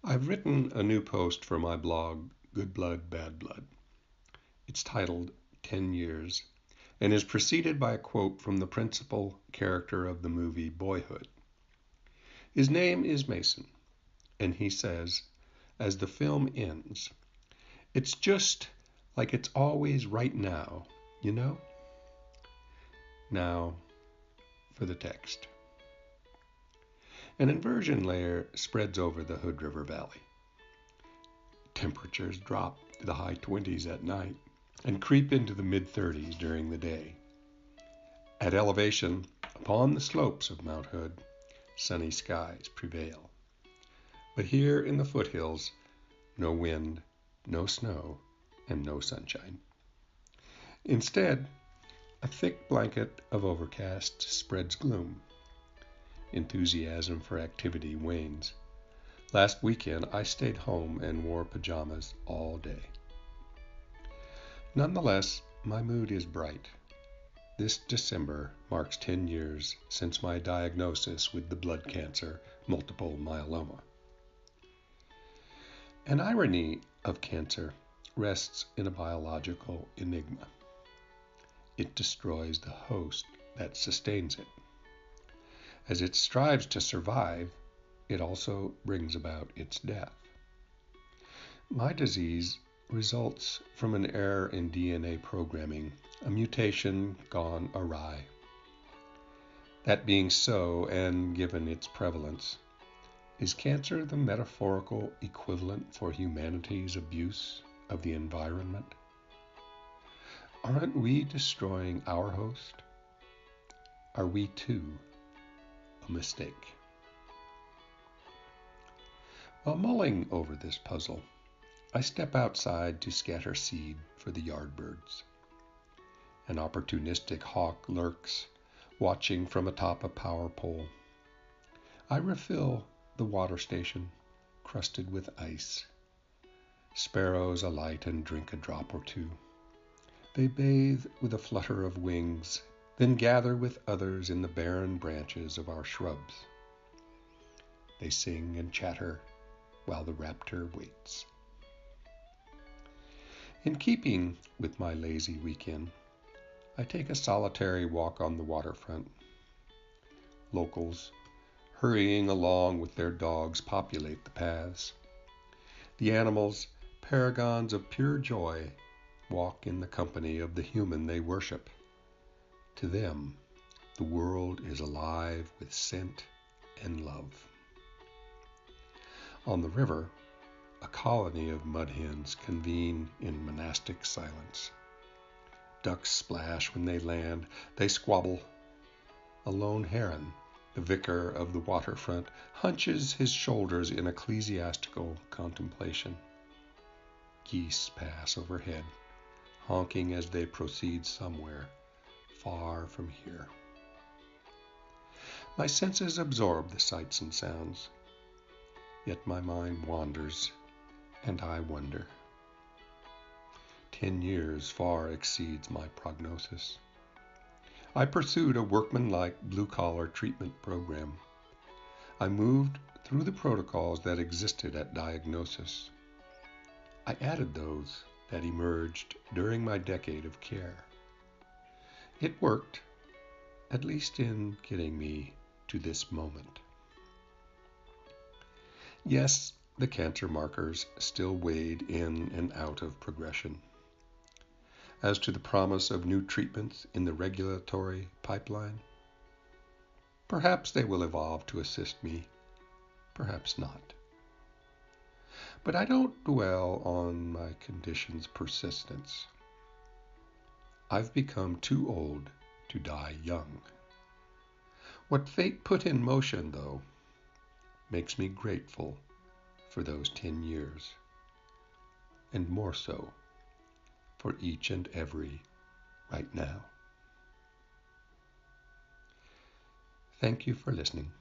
I've written a new post for my blog, Good Blood, Bad Blood. It's titled 10 Years and is preceded by a quote from the principal character of the movie Boyhood. His name is Mason, and he says, as the film ends, "It's just like it's always right now, you know?" Now for the text. An inversion layer spreads over the Hood River Valley. Temperatures drop to the high 20s at night and creep into the mid-30s during the day. At elevation, upon the slopes of Mount Hood, sunny skies prevail. But here in the foothills, no wind, no snow, and no sunshine. Instead, a thick blanket of overcast spreads gloom. Enthusiasm for activity wanes. Last weekend, I stayed home and wore pajamas all day. Nonetheless, my mood is bright. This December marks 10 years since my diagnosis with the blood cancer, multiple myeloma. An irony of cancer rests in a biological enigma. It destroys the host that sustains it. As it strives to survive, it also brings about its death. My disease results from an error in DNA programming, a mutation gone awry. That being so, and given its prevalence, is cancer the metaphorical equivalent for humanity's abuse of the environment? Aren't we destroying our host? Are we too a mistake? While mulling over this puzzle, I step outside to scatter seed for the yard birds. An opportunistic hawk lurks, watching from atop a power pole. I refill the water station, crusted with ice. Sparrows alight and drink a drop or two. They bathe with a flutter of wings, then gather with others in the barren branches of our shrubs. They sing and chatter while the raptor waits. In keeping with my lazy weekend, I take a solitary walk on the waterfront. Locals, hurrying along with their dogs, populate the paths. The animals, paragons of pure joy, walk in the company of the human they worship. To them, the world is alive with scent and love. On the river, a colony of mud hens convene in monastic silence. Ducks splash when they land, they squabble. A lone heron, the vicar of the waterfront, hunches his shoulders in ecclesiastical contemplation. Geese pass overhead, honking as they proceed somewhere far from here. My senses absorb the sights and sounds, yet my mind wanders, and I wonder. 10 years far exceeds my prognosis. I pursued a workmanlike blue-collar treatment program. I moved through the protocols that existed at diagnosis. I added those that emerged during my decade of care. It worked, at least in getting me to this moment. Yes, the cancer markers still wade in and out of progression. As to the promise of new treatments in the regulatory pipeline, perhaps they will evolve to assist me, perhaps not. But I don't dwell on my condition's persistence. I've become too old to die young. What fate put in motion, though, makes me grateful for those 10 years, and more so for each and every right now. Thank you for listening.